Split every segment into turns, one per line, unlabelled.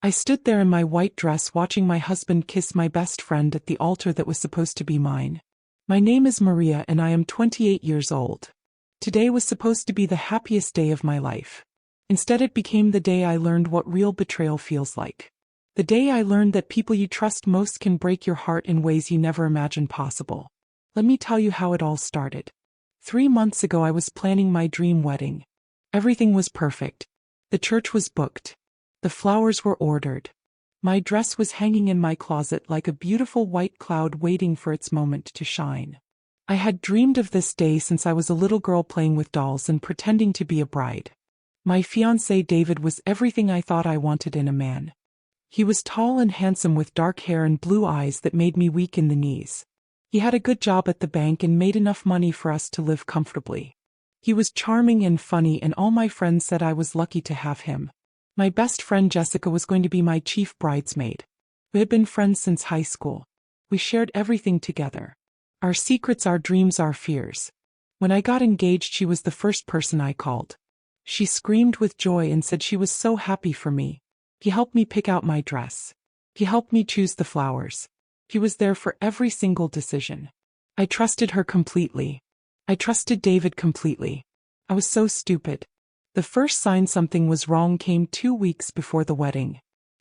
I stood there in my white dress watching my husband kiss my best friend at the altar that was supposed to be mine. My name is Maria and I am 28 years old. Today was supposed to be the happiest day of my life. Instead, it became the day I learned what real betrayal feels like. The day I learned that people you trust most can break your heart in ways you never imagined possible. Let me tell you how it all started. 3 months ago I was planning my dream wedding. Everything was perfect. The church was booked. The flowers were ordered. My dress was hanging in my closet like a beautiful white cloud waiting for its moment to shine. I had dreamed of this day since I was a little girl playing with dolls and pretending to be a bride. My fiance David was everything I thought I wanted in a man. He was tall and handsome with dark hair and blue eyes that made me weak in the knees. He had a good job at the bank and made enough money for us to live comfortably. He was charming and funny, and all my friends said I was lucky to have him. My best friend Jessica was going to be my chief bridesmaid. We had been friends since high school. We shared everything together. Our secrets, our dreams, our fears. When I got engaged, she was the first person I called. She screamed with joy and said she was so happy for me. He helped me pick out my dress. He helped me choose the flowers. He was there for every single decision. I trusted her completely. I trusted David completely. I was so stupid. The first sign something was wrong came 2 weeks before the wedding.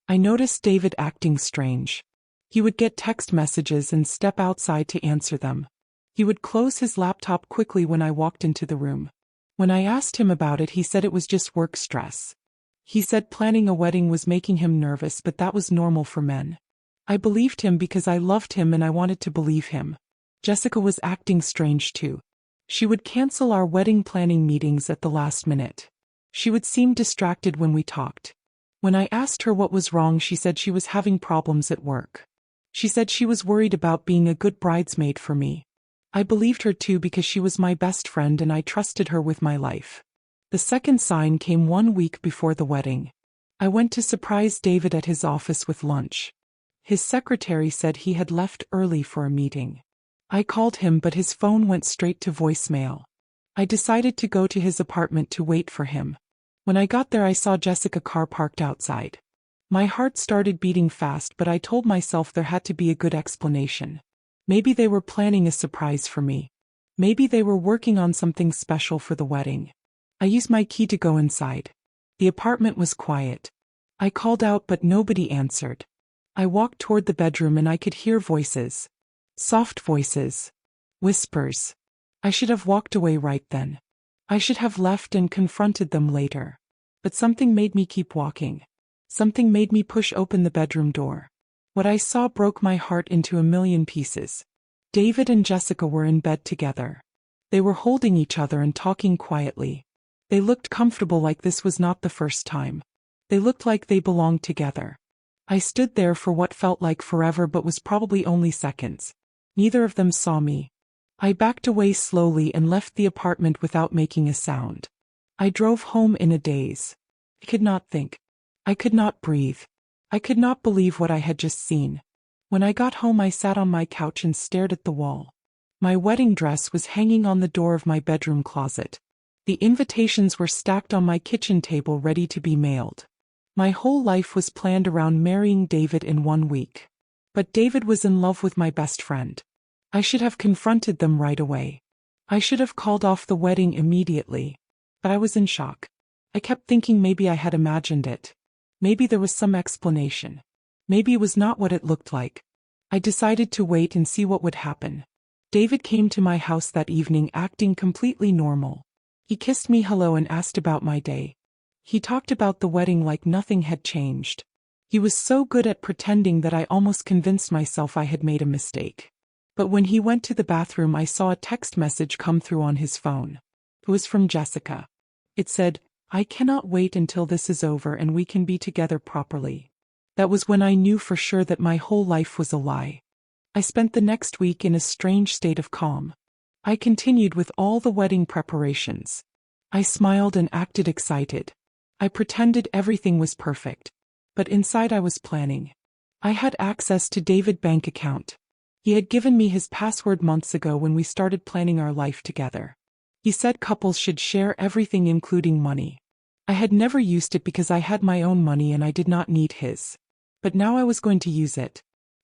I noticed David acting strange. He would get text messages and step outside to answer them. He would close his laptop quickly when I walked into the room. When I asked him about it, he said it was just work stress. He said planning a wedding was making him nervous, but that was normal for men. I believed him because I loved him and I wanted to believe him. Jessica was acting strange too. She would cancel our wedding planning meetings at the last minute. She would seem distracted when we talked. When I asked her what was wrong, she said she was having problems at work. She said she was worried about being a good bridesmaid for me. I believed her too because she was my best friend and I trusted her with my life. The second sign came 1 week before the wedding. I went to surprise David at his office with lunch. His secretary said he had left early for a meeting. I called him, but his phone went straight to voicemail. I decided to go to his apartment to wait for him. When I got there, I saw Jessica's car parked outside. My heart started beating fast, but I told myself there had to be a good explanation. Maybe they were planning a surprise for me. Maybe they were working on something special for the wedding. I used my key to go inside. The apartment was quiet. I called out, but nobody answered. I walked toward the bedroom and I could hear voices. Soft voices. Whispers. I should have walked away right then. I should have left and confronted them later. But something made me keep walking. Something made me push open the bedroom door. What I saw broke my heart into a million pieces. David and Jessica were in bed together. They were holding each other and talking quietly. They looked comfortable, like this was not the first time. They looked like they belonged together. I stood there for what felt like forever but was probably only seconds. Neither of them saw me. I backed away slowly and left the apartment without making a sound. I drove home in a daze. I could not think. I could not breathe. I could not believe what I had just seen. When I got home, I sat on my couch and stared at the wall. My wedding dress was hanging on the door of my bedroom closet. The invitations were stacked on my kitchen table, ready to be mailed. My whole life was planned around marrying David in 1 week. But David was in love with my best friend. I should have confronted them right away. I should have called off the wedding immediately. But I was in shock. I kept thinking maybe I had imagined it. Maybe there was some explanation. Maybe it was not what it looked like. I decided to wait and see what would happen. David came to my house that evening acting completely normal. He kissed me hello and asked about my day. He talked about the wedding like nothing had changed. He was so good at pretending that I almost convinced myself I had made a mistake. But when he went to the bathroom, I saw a text message come through on his phone. It was from Jessica. It said, "I cannot wait until this is over and we can be together properly." That was when I knew for sure that my whole life was a lie. I spent the next week in a strange state of calm. I continued with all the wedding preparations. I smiled and acted excited. I pretended everything was perfect. But inside I was planning. I had access to David's bank account. He had given me his password months ago when we started planning our life together. He said couples should share everything, including money. I had never used it because I had my own money and I did not need his. But now I was going to use it.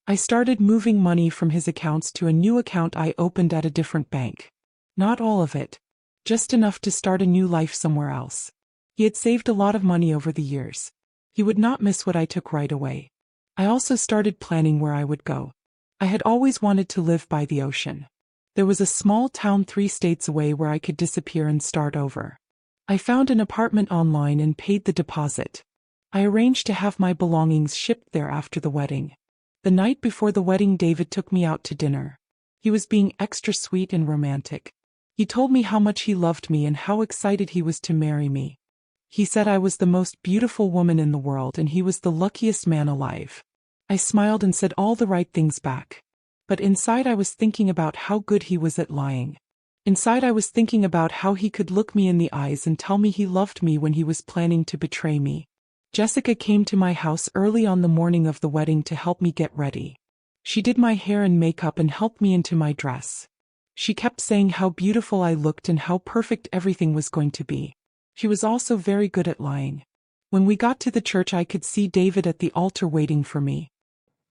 I started moving money from his accounts to a new account I opened at a different bank. Not all of it. Just enough to start a new life somewhere else. He had saved a lot of money over the years. He would not miss what I took right away. I also started planning where I would go. I had always wanted to live by the ocean. There was a small town 3 states away where I could disappear and start over. I found an apartment online and paid the deposit. I arranged to have my belongings shipped there after the wedding. The night before the wedding, David took me out to dinner. He was being extra sweet and romantic. He told me how much he loved me and how excited he was to marry me. He said I was the most beautiful woman in the world and he was the luckiest man alive. I smiled and said all the right things back. But inside I was thinking about how good he was at lying. Inside I was thinking about how he could look me in the eyes and tell me he loved me when he was planning to betray me. Jessica came to my house early on the morning of the wedding to help me get ready. She did my hair and makeup and helped me into my dress. She kept saying how beautiful I looked and how perfect everything was going to be. She was also very good at lying. When we got to the church, I could see David at the altar waiting for me.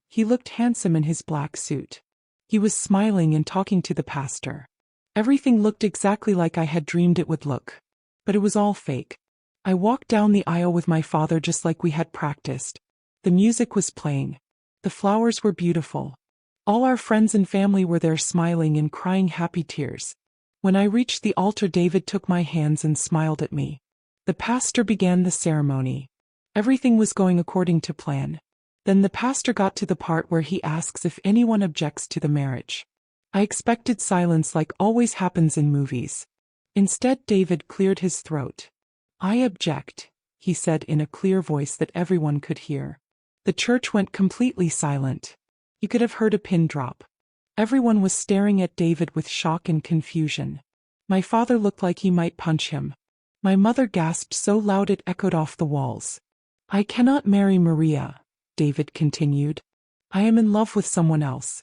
He looked handsome in his black suit. He was smiling and talking to the pastor. Everything looked exactly like I had dreamed it would look. But it was all fake. I walked down the aisle with my father just like we had practiced. The music was playing. The flowers were beautiful. All our friends and family were there smiling and crying happy tears. When I reached the altar, David took my hands and smiled at me. The pastor began the ceremony. Everything was going according to plan. Then the pastor got to the part where he asks if anyone objects to the marriage. I expected silence like always happens in movies. Instead, David cleared his throat. "I object," he said in a clear voice that everyone could hear. The church went completely silent. You could have heard a pin drop. Everyone was staring at David with shock and confusion. My father looked like he might punch him. My mother gasped so loud it echoed off the walls. "I cannot marry Maria," David continued. "I am in love with someone else.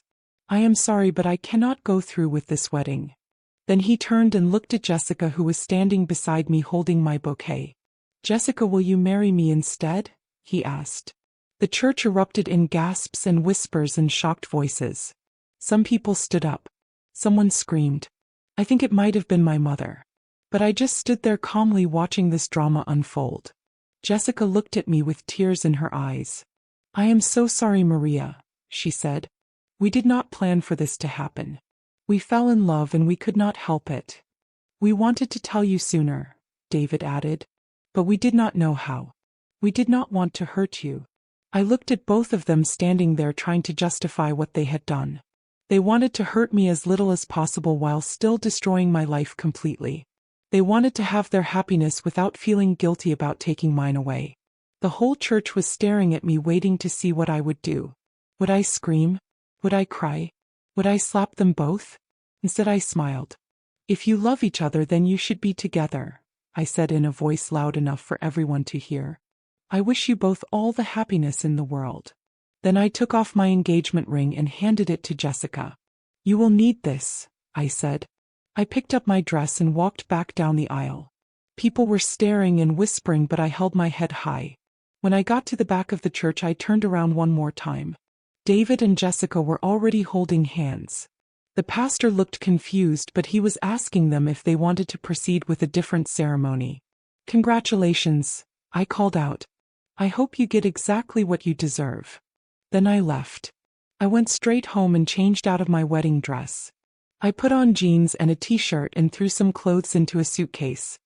I am sorry, but I cannot go through with this wedding." Then he turned and looked at Jessica, who was standing beside me holding my bouquet. "Jessica, will you marry me instead?" he asked. The church erupted in gasps and whispers and shocked voices. Some people stood up. Someone screamed. I think it might have been my mother. But I just stood there calmly watching this drama unfold. Jessica looked at me with tears in her eyes. "I am so sorry, Maria," she said. "We did not plan for this to happen. We fell in love and we could not help it. We wanted to tell you sooner," David added. "But we did not know how. We did not want to hurt you." I looked at both of them standing there trying to justify what they had done. They wanted to hurt me as little as possible while still destroying my life completely. They wanted to have their happiness without feeling guilty about taking mine away. The whole church was staring at me, waiting to see what I would do. Would I scream? Would I cry? Would I slap them both? Instead, I smiled. "If you love each other, then you should be together," I said in a voice loud enough for everyone to hear. "I wish you both all the happiness in the world." Then I took off my engagement ring and handed it to Jessica. "You will need this," I said. I picked up my dress and walked back down the aisle. People were staring and whispering, but I held my head high. When I got to the back of the church, I turned around one more time. David and Jessica were already holding hands. The pastor looked confused, but he was asking them if they wanted to proceed with a different ceremony. "Congratulations," I called out. "I hope you get exactly what you deserve." Then I left. I went straight home and changed out of my wedding dress. I put on jeans and a t-shirt and threw some clothes into a suitcase.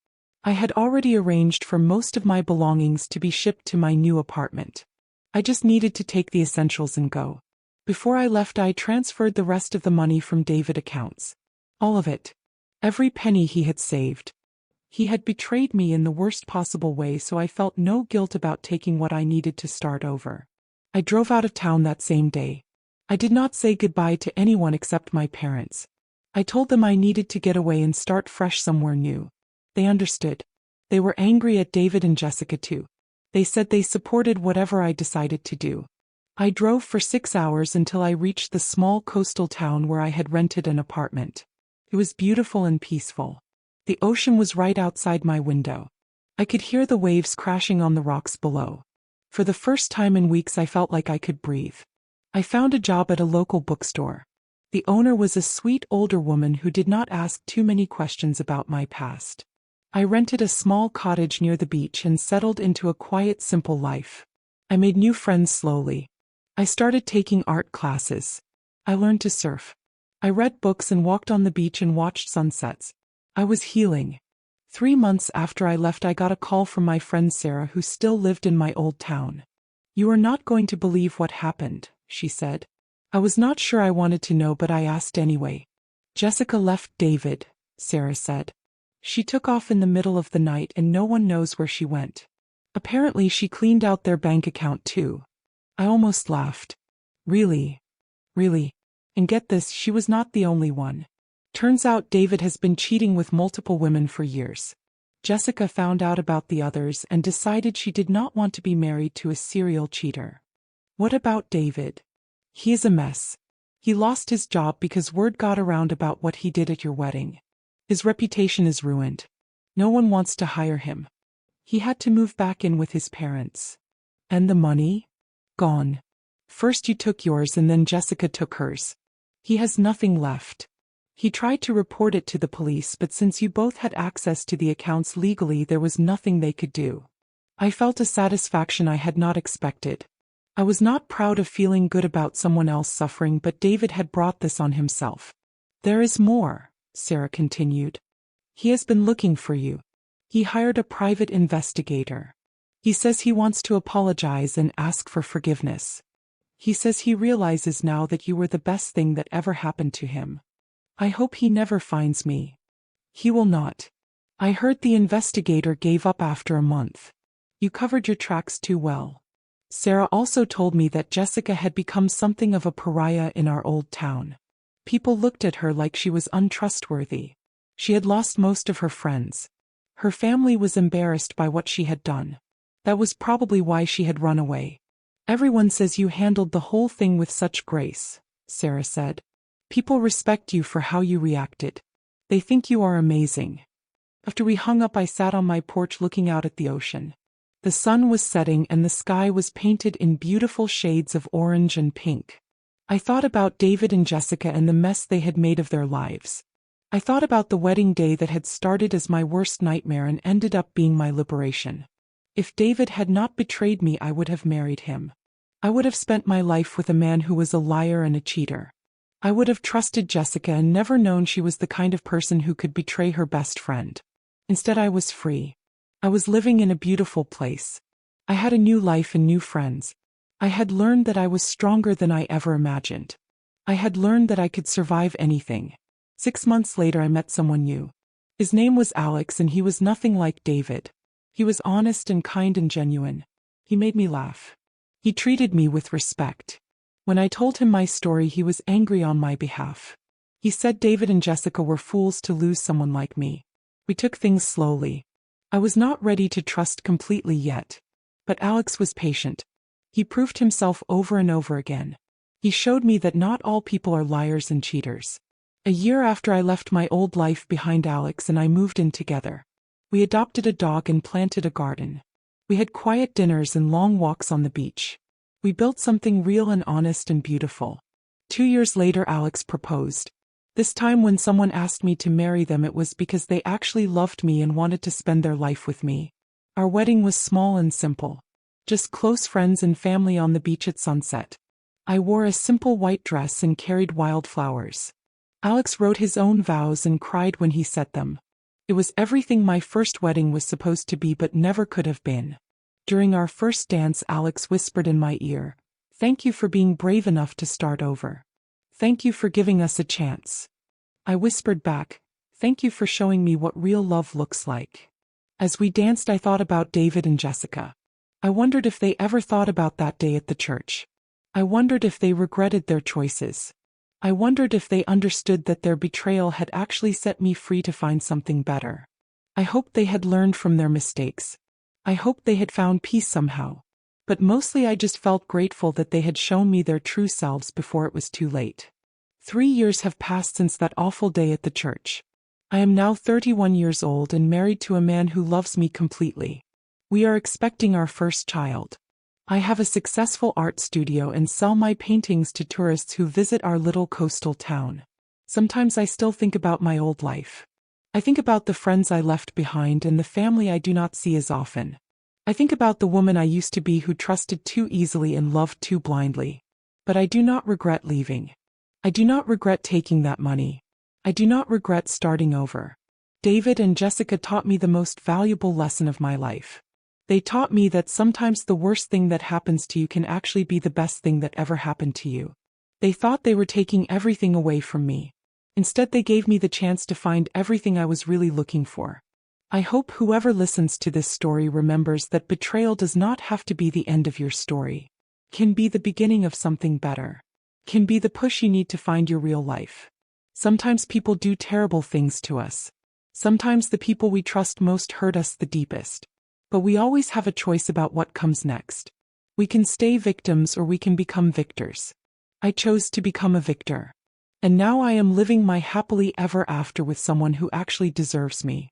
I had already arranged for most of my belongings to be shipped to my new apartment. I just needed to take the essentials and go. Before I left, I transferred the rest of the money from David's accounts. All of it. Every penny he had saved. He had betrayed me in the worst possible way, so I felt no guilt about taking what I needed to start over. I drove out of town that same day. I did not say goodbye to anyone except my parents. I told them I needed to get away and start fresh somewhere new. They understood. They were angry at David and Jessica too. They said they supported whatever I decided to do. I drove for 6 hours until I reached the small coastal town where I had rented an apartment. It was beautiful and peaceful. The ocean was right outside my window. I could hear the waves crashing on the rocks below. For the first time in weeks I felt like I could breathe. I found a job at a local bookstore. The owner was a sweet older woman who did not ask too many questions about my past. I rented a small cottage near the beach and settled into a quiet, simple life. I made new friends slowly. I started taking art classes. I learned to surf. I read books and walked on the beach and watched sunsets. I was healing. 3 months after I left, I got a call from my friend Sarah, who still lived in my old town. "You are not going to believe what happened," she said. I was not sure I wanted to know, but I asked anyway. "Jessica left David," Sarah said. "She took off in the middle of the night and no one knows where she went. Apparently she cleaned out their bank account too." I almost laughed. Really? Really? And get this, she was not the only one. Turns out David has been cheating with multiple women for years. Jessica found out about the others and decided she did not want to be married to a serial cheater. What about David? He is a mess. He lost his job because word got around about what he did at your wedding. His reputation is ruined. No one wants to hire him. He had to move back in with his parents. And the money? Gone. First you took yours and then Jessica took hers. He has nothing left. He tried to report it to the police, but since you both had access to the accounts legally, there was nothing they could do. I felt a satisfaction I had not expected. I was not proud of feeling good about someone else suffering, but David had brought this on himself. "There is more," Sarah continued. "He has been looking for you. He hired a private investigator. He says he wants to apologize and ask for forgiveness. He says he realizes now that you were the best thing that ever happened to him. I hope he never finds me." "He will not. I heard the investigator gave up after a month. You covered your tracks too well." Sarah also told me that Jessica had become something of a pariah in our old town. People looked at her like she was untrustworthy. She had lost most of her friends. Her family was embarrassed by what she had done. That was probably why she had run away. "Everyone says you handled the whole thing with such grace," Sarah said. "People respect you for how you reacted. They think you are amazing." After we hung up, I sat on my porch looking out at the ocean. The sun was setting and the sky was painted in beautiful shades of orange and pink. I thought about David and Jessica and the mess they had made of their lives. I thought about the wedding day that had started as my worst nightmare and ended up being my liberation. If David had not betrayed me, I would have married him. I would have spent my life with a man who was a liar and a cheater. I would have trusted Jessica and never known she was the kind of person who could betray her best friend. Instead, I was free. I was living in a beautiful place. I had a new life and new friends. I had learned that I was stronger than I ever imagined. I had learned that I could survive anything. 6 months later, I met someone new. His name was Alex, and he was nothing like David. He was honest and kind and genuine. He made me laugh. He treated me with respect. When I told him my story, he was angry on my behalf. He said David and Jessica were fools to lose someone like me. We took things slowly. I was not ready to trust completely yet. But Alex was patient. He proved himself over and over again. He showed me that not all people are liars and cheaters. A year after I left my old life behind, Alex and I moved in together. We adopted a dog and planted a garden. We had quiet dinners and long walks on the beach. We built something real and honest and beautiful. 2 years later, Alex proposed. This time when someone asked me to marry them, it was because they actually loved me and wanted to spend their life with me. Our wedding was small and simple. Just close friends and family on the beach at sunset. I wore a simple white dress and carried wildflowers. Alex wrote his own vows and cried when he said them. It was everything my first wedding was supposed to be but never could have been. During our first dance, Alex whispered in my ear, "Thank you for being brave enough to start over. Thank you for giving us a chance." I whispered back, "Thank you for showing me what real love looks like." As we danced, I thought about David and Jessica. I wondered if they ever thought about that day at the church. I wondered if they regretted their choices. I wondered if they understood that their betrayal had actually set me free to find something better. I hoped they had learned from their mistakes. I hoped they had found peace somehow. But mostly I just felt grateful that they had shown me their true selves before it was too late. 3 years have passed since that awful day at the church. I am now 31 years old and married to a man who loves me completely. We are expecting our first child. I have a successful art studio and sell my paintings to tourists who visit our little coastal town. Sometimes I still think about my old life. I think about the friends I left behind and the family I do not see as often. I think about the woman I used to be who trusted too easily and loved too blindly. But I do not regret leaving. I do not regret taking that money. I do not regret starting over. David and Jessica taught me the most valuable lesson of my life. They taught me that sometimes the worst thing that happens to you can actually be the best thing that ever happened to you. They thought they were taking everything away from me. Instead, they gave me the chance to find everything I was really looking for. I hope whoever listens to this story remembers that betrayal does not have to be the end of your story. It can be the beginning of something better. It can be the push you need to find your real life. Sometimes people do terrible things to us. Sometimes the people we trust most hurt us the deepest. But we always have a choice about what comes next. We can stay victims or we can become victors. I chose to become a victor. And now I am living my happily ever after with someone who actually deserves me.